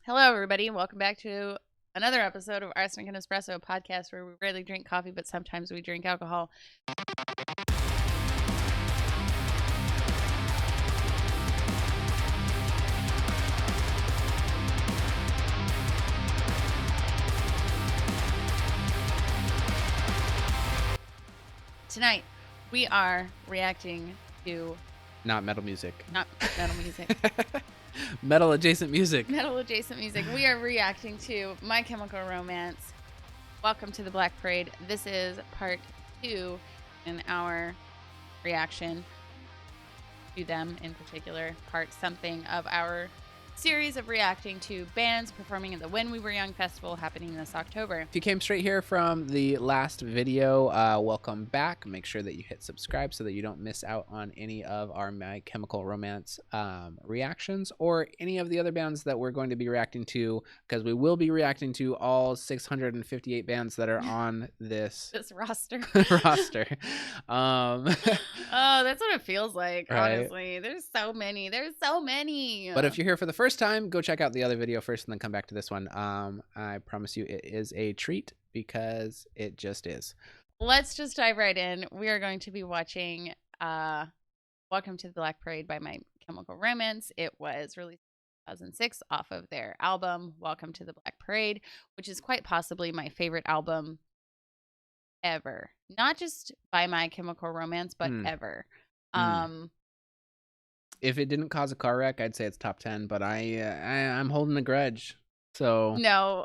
Hello, everybody. Welcome back to another episode of Arsenic and Espresso, a podcast where we rarely drink coffee, but sometimes we drink alcohol. Tonight, we are reacting to... Not metal music. Not metal music. Metal adjacent music. Metal adjacent music. We are reacting to My Chemical Romance. Welcome to the Black Parade. This is part 2 in our reaction to them in particular. Part something of our series of reacting to bands performing at the When We Were Young festival happening this October. If you came straight here from the last video, welcome back. Make sure that you hit subscribe so that you don't miss out on any of our My Chemical Romance reactions or any of the other bands that we're going to be reacting to, because we will be reacting to all 658 bands that are on this roster. roster. Oh, that's what it feels like, Right? honestly. There's so many. But if you're here for the first time, go check out the other video first and then come back to this one. I promise you it is a treat because it just is. Let's just dive right in. We are going to be watching Welcome to the Black Parade by My Chemical Romance. It was released in 2006 off of their album Welcome to the Black Parade, which is quite possibly my favorite album ever. Not just by My Chemical Romance, but ever. If it didn't cause a car wreck, I'd say it's top 10, but I'm holding a grudge. So no,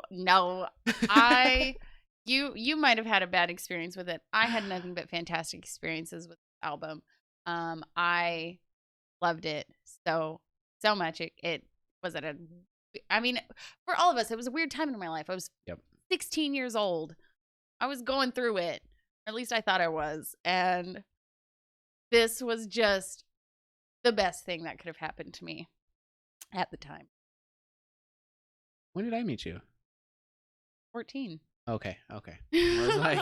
you might have had a bad experience with it. I had nothing but fantastic experiences with the album. I loved it so much. It was I mean, for all of us, it was a weird time in my life. I was 16 years old. I was going through it, or at least I thought I was, and this was just the best thing that could have happened to me at the time. When did I meet you? 14. Okay. I was like,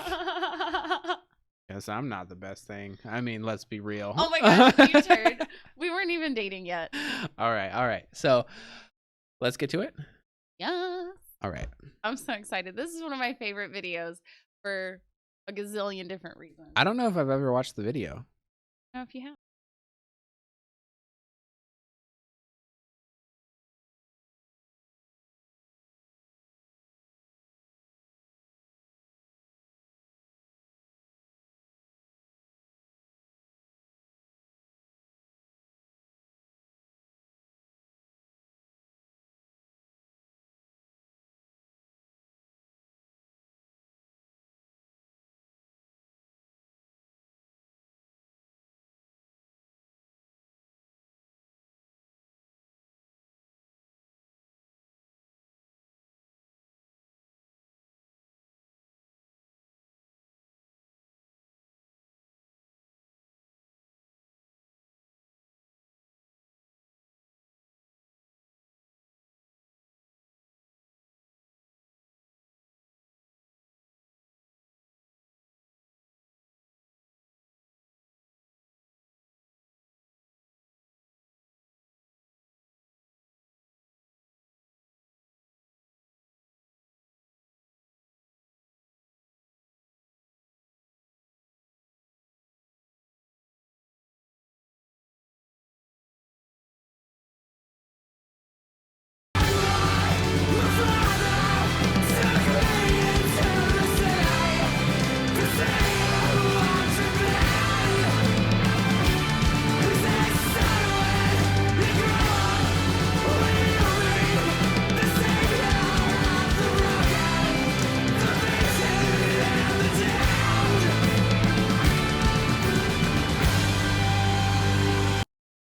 guess I'm not the best thing. I mean, let's be real. Oh my gosh, you turned. We weren't even dating yet. All right. So let's get to it. Yeah. All right. I'm so excited. This is one of my favorite videos for a gazillion different reasons. I don't know if I've ever watched the video. I don't know if you have.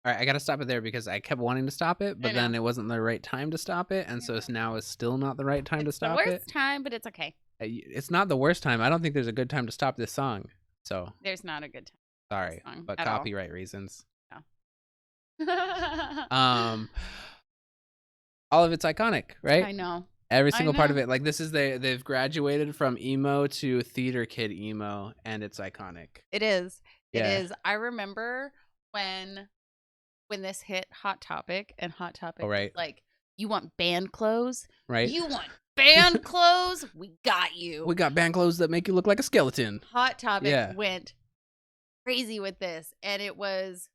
All right, I got to stop it there because I kept wanting to stop it, but then it wasn't the right time to stop it, and so now it's still not the right time to stop it. It's the worst time, but it's okay. It's not the worst time. I don't think there's a good time to stop this song. So there's not a good time. Sorry, but copyright reasons. No. All of it's iconic, right? I know. Every single part of it. Like, this is they've graduated from emo to theater kid emo, and it's iconic. It is. It is. I remember when this hit Hot Topic, and Hot Topic, like, You want band clothes? Right. You want band clothes? We got you. We got band clothes that make you look like a skeleton. Hot Topic went crazy with this, and it was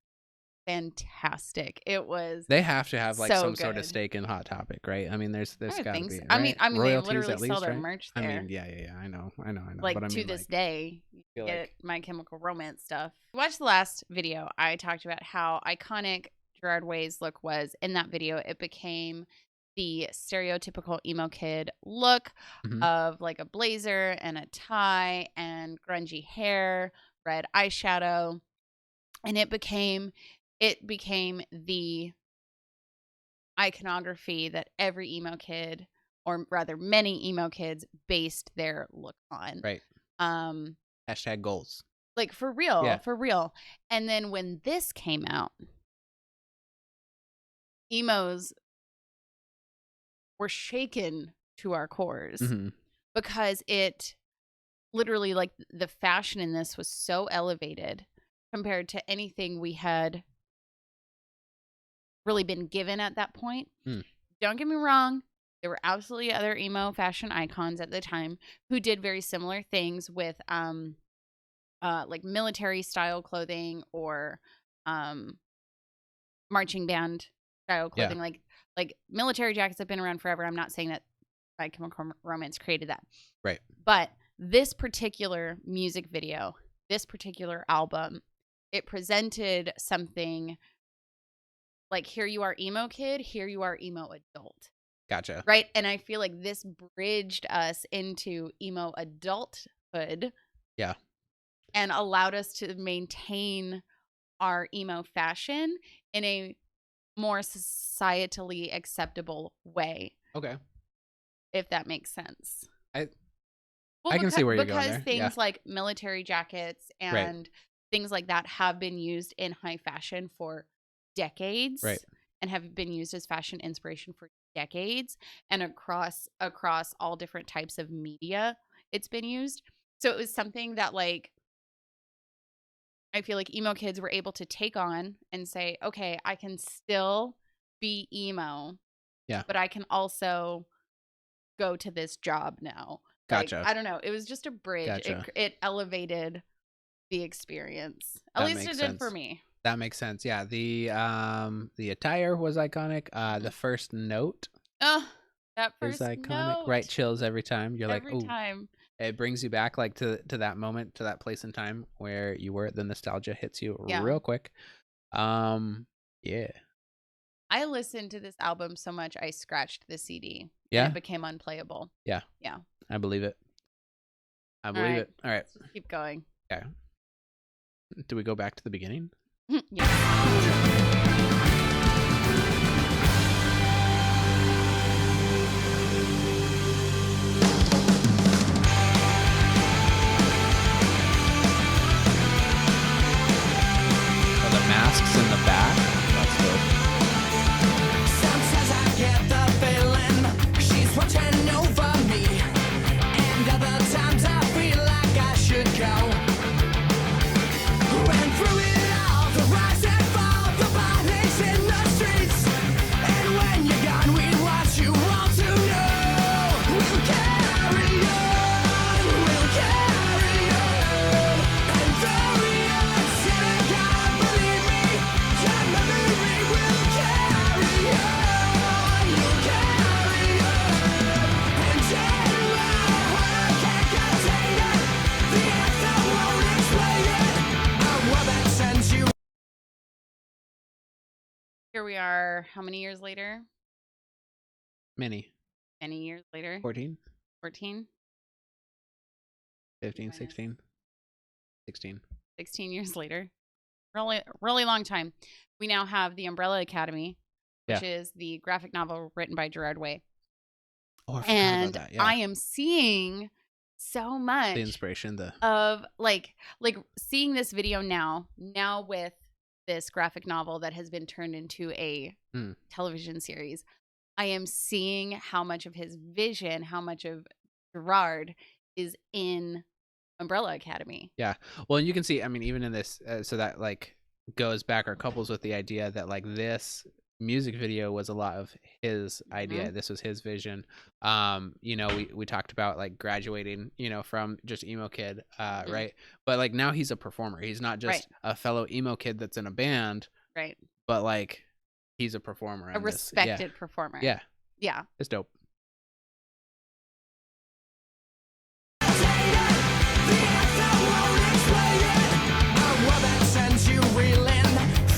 fantastic. It was. They have to have like so some sort of good. stake in Hot Topic, right? I mean, there's I got to think be. so. Right? I mean, royalties they literally at least, sell their right? merch I there. mean, yeah. I know. Like but I to mean, this like, day, you feel get like- My Chemical Romance stuff. Watch the last video. I talked about how iconic Gerard Way's look was in that video. It became the stereotypical emo kid look of like a blazer and a tie and grungy hair, red eyeshadow, and it became the iconography that every emo kid, or rather many emo kids, based their look on. Right. Hashtag goals. Like for real, Yeah. for real. And then when this came out, emos were shaken to our cores because it literally, like, the fashion in this was so elevated compared to anything we had really been given at that point. Don't get me wrong. There were absolutely other emo fashion icons at the time who did very similar things with like military style clothing or marching band style clothing. Like military jackets have been around forever. I'm not saying that My Chemical Romance created that. Right. But this particular music video, this particular album, it presented something like, here you are emo kid, here you are emo adult. Gotcha. Right? And I feel like this bridged us into emo adulthood. Yeah. And allowed us to maintain our emo fashion in a more societally acceptable way. Okay. If that makes sense. I can see where you're going there. Because things like military jackets and things like that have been used in high fashion for decades. Right. And have been used as fashion inspiration for decades. And across all different types of media, it's been used. So it was something that, like, I feel like emo kids were able to take on and say, okay, I can still be emo. Yeah. But I can also go to this job now. Gotcha. Like, I don't know. It was just a bridge. Gotcha. It elevated the experience. At least it did for me. That makes sense. Yeah. The attire was iconic. The first note. Oh, that first is iconic. note. Right. Chills every time. You're every like, oh. time. It brings you back, like, to that moment, to that place in time where you were. The nostalgia hits you real quick. Yeah. I listened to this album so much I scratched the CD. Yeah. And it became unplayable. Yeah. Yeah. I believe it. I believe it. All right. Let's keep going. Okay. Do we go back to the beginning? Yeah. Masks in the back. That's dope. Sometimes I get the feeling she's watching over me, and other times I feel like I should go. And through it all, the rise and fall, the bodies in the streets. And when you're gone, we want you all to know we'll carry on, we'll carry on. And though we are sick, God, believe me, your memory will carry on, you'll carry on. And in my heart can't contain it, the answer won't explain it. A woman sends you. Here we are. How many years later? Many. Many years later. 14, 14? 15, Minus. 16. 16. 16 years later. Really long time. We now have The Umbrella Academy, which is the graphic novel written by Gerard Way. Oh, I forgot And about that. Yeah. I am seeing so much the inspiration, of like seeing this video now with this graphic novel that has been turned into a television series. I am seeing how much of his vision, how much of Gerard is in Umbrella Academy. Yeah. Well, and you can see, I mean, even in this, so that, like, goes back or couples with the idea that, like, this music video was a lot of his idea. Mhm. This was his vision. You know, we talked about like graduating, you know, from just emo kid, Mhm. right? But like now he's a performer. He's not Right. just a fellow emo kid that's in a band, Right. but like he's a performer A in this. Yeah. respected performer. Yeah. Yeah. It's dope.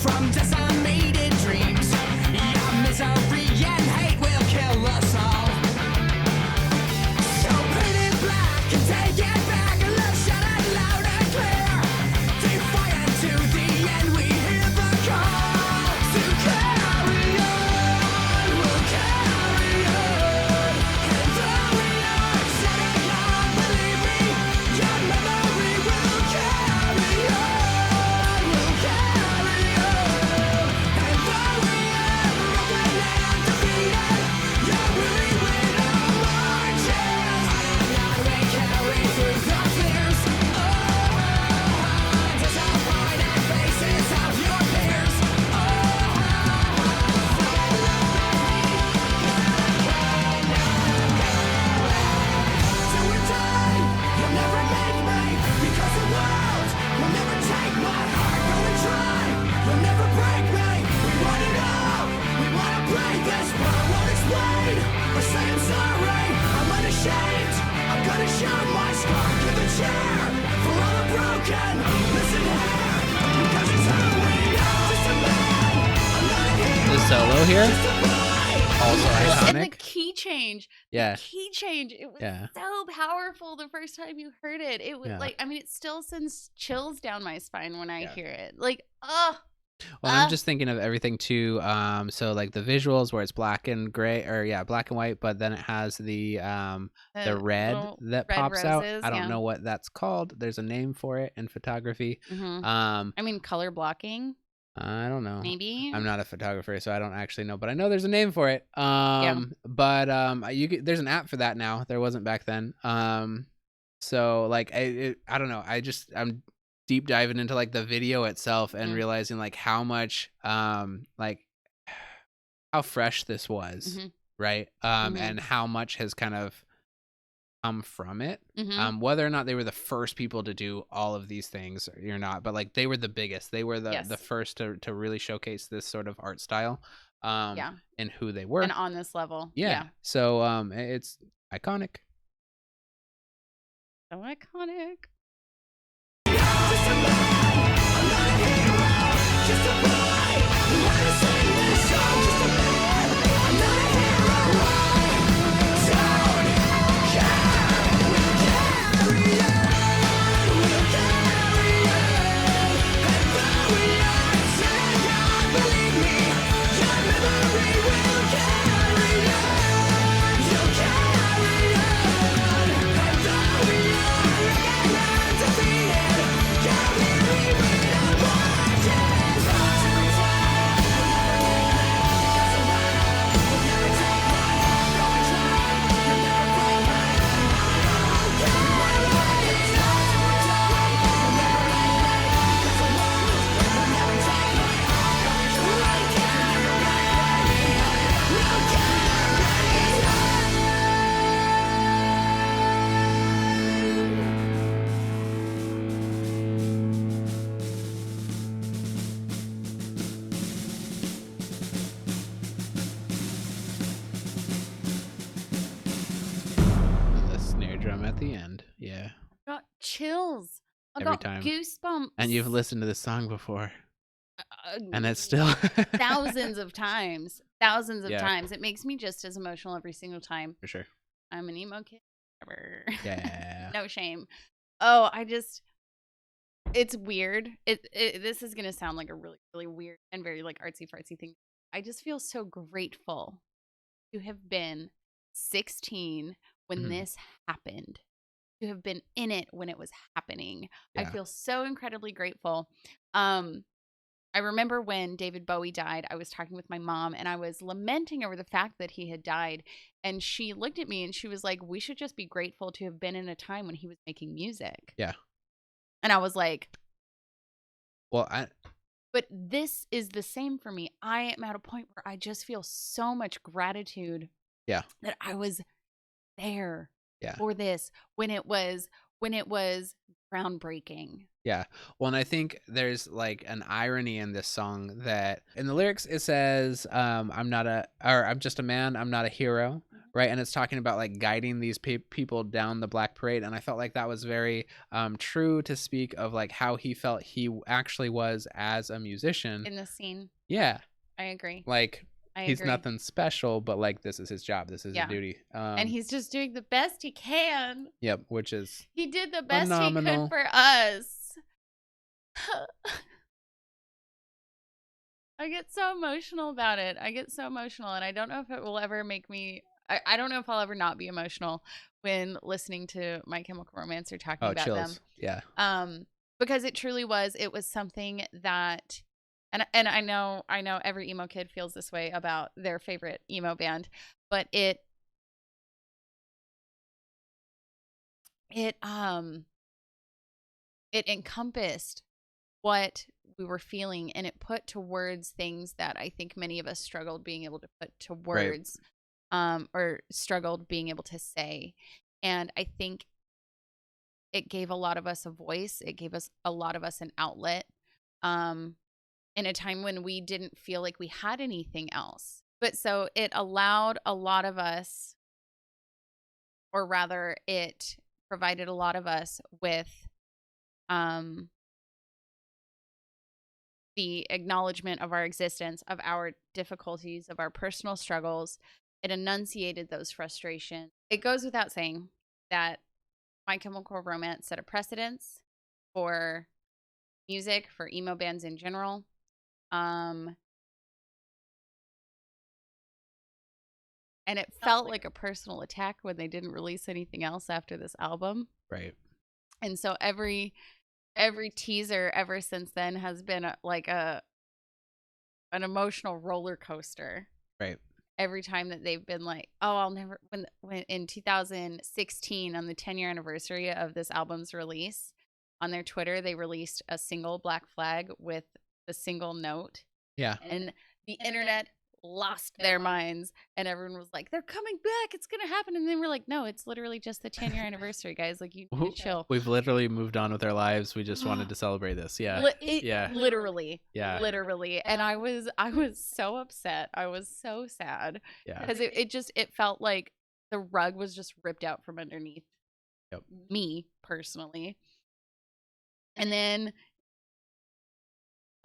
From decimated dreams, your misery and hate will kill us all. So paint it black and take it back and let's shout it loud and clear. Defiant to the end, we hear the call to carry on. We'll carry on, and though we are setting out, believe me, your memory will carry on. We'll carry on, and though we are broken and defeated, your weary widow marches. We carry through the fears. Disappointed faces of your peers. Till we die, you'll never make me, because the world will never take my heart. Go and try, you'll never break me. We want it all, we want to break this, but I won't explain or say I'm sorry. I'm unashamed, I'm gonna show my scar. Give a cheer for all the broken. Listen here, because it's who we are. Just a man, I'm not a hero. The solo here, Just a boy. also And the iconic. key change. Yeah. The key change. It was Yeah. so powerful the first time you heard it. It was Yeah. like, I mean, it still sends chills down my spine when I Yeah. hear it. Like, oh. Well, I'm just thinking of everything too. So like the visuals where it's black and gray, or yeah, black and white, but then it has the red little that red pops out. roses, I don't yeah. know what that's called. There's a name for it in photography. Mhm. I I mean, color blocking, don't know. maybe. I'm not a photographer, so I don't actually know, but I know there's a name for it. But there's an app for that now. There wasn't back then. So like I don't know. I'm deep diving into like the video itself and Mhm. realizing like how much like how fresh this was, Mhm. right? Mhm. And how much has kind of come from it. Mhm. Whether or not they were the first people to do all of these things or not, but like they were the biggest. They were the Yes. first to really showcase this sort of art style Yeah. and who they were. And on this level. Yeah. So it's iconic. So iconic. Just a man, I'm not a hero. Just a boy who had to sing this song. Just a man, I'm not a hero. I don't care. We'll carry on. We'll carry on. And though we are setting out, believe me, your memory will carry on. You'll carry on. And though we are broken and defeated, your weary widow marches. The snare drum at the end. Yeah. Got chills. I Every got time. goosebumps. And you've listened to this song before. Uh, And it's still thousands of times. Thousands of Yeah. times. It makes me just as emotional every single time. for sure. I'm an emo kid. Whatever. Yeah. No shame. Oh, it's weird. This is gonna sound like a really, really weird and very like artsy fartsy thing. I just feel so grateful to have been 16 when Mhm. this happened. To have been in it when it was happening. I Yeah. feel so incredibly grateful. I remember when David Bowie died, I was talking with my mom and I was lamenting over the fact that he had died. And she looked at me and she was like, we should just be grateful to have been in a time when he was making music. Yeah. And I was like, Well, But this is the same for me. I am at a point where I just feel so much gratitude. Yeah. That I was there Yeah. for this when it was groundbreaking. Yeah. Well, and I think there's like an irony in this song that in the lyrics it says, I'm just a man, I'm not a hero. Right. And it's talking about like guiding these people down the Black Parade. And I felt like that was very true to speak of like how he felt he actually was as a musician In the scene. Yeah. I agree. Like he's agree. nothing special, but like this is his job. This is his duty. And he's just doing the best he can. Yep. Which is he did the best phenomenal. he could for us. I get so emotional about it. I get so emotional, and I don't know if it will ever make me. I don't know if I'll ever not be emotional when listening to My Chemical Romance or talking about chills. them. Yeah. Because it truly was. It was something that, and I know every emo kid feels this way about their favorite emo band, but it encompassed what we were feeling, and it put to words things that I think many of us struggled being able to put to words, or struggled being able to say. And I think it gave a lot of us a voice. It gave us a lot of us an outlet, in a time when we didn't feel like we had anything else. But so it allowed a lot of us, or rather it provided a lot of us with the acknowledgement of our existence, of our difficulties, of our personal struggles. It enunciated those frustrations. It goes without saying that My Chemical Romance set a precedence for music, for emo bands in general. And it felt like a personal attack when they didn't release anything else after this album. Right. And so every teaser ever since then has been an emotional roller coaster. Right. Every time that they've been like, oh, I'll never, when in 2016 on the 10-year anniversary of this album's release, on their Twitter they released a single Black Flag with the single note. Yeah. And the internet lost their minds, and everyone was like, they're coming back, it's gonna happen. And then we're like, no, it's literally just the 10-year anniversary, guys. Like, you need to chill. We've literally moved on with our lives. We just wanted to celebrate this. Yeah. Yeah. Literally. Yeah. Literally. And I was so upset. I was so sad. Yeah. Because it felt like the rug was just ripped out from underneath me personally. And then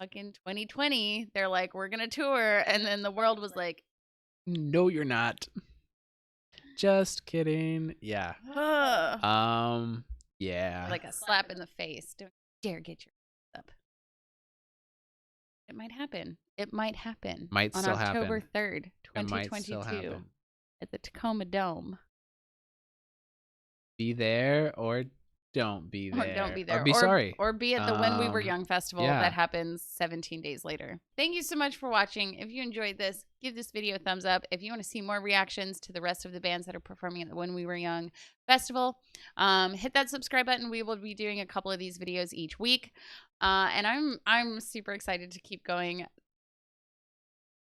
fucking 2020, they're like, we're gonna tour, and then the world was like, no, you're not. Just kidding. Yeah. Yeah. Like a slap in the face. Don't dare get your up. It might happen. It might happen. Might on still October happen. 3rd, 2022, at the Tacoma Dome. Be there or don't be there. Or don't be there. Or be sorry. Or be at the When We Were Young festival yeah. that happens 17 days later. Thank you so much for watching. If you enjoyed this, give this video a thumbs up. If you want to see more reactions to the rest of the bands that are performing at the When We Were Young festival, hit that subscribe button. We will be doing a couple of these videos each week. And I'm super excited to keep going.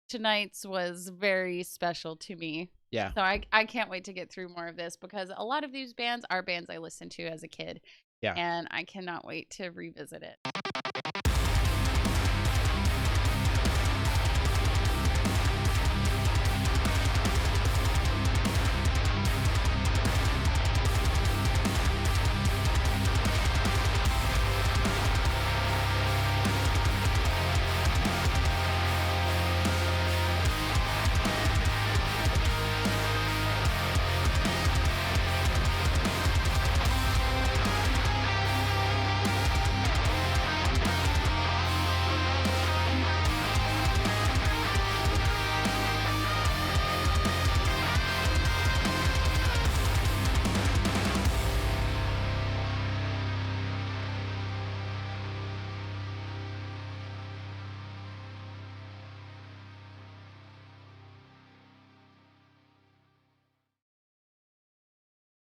Tonight's was very special to me. Yeah. So I can't wait to get through more of this, because a lot of these bands are bands I listened to as a kid. Yeah. And I cannot wait to revisit it.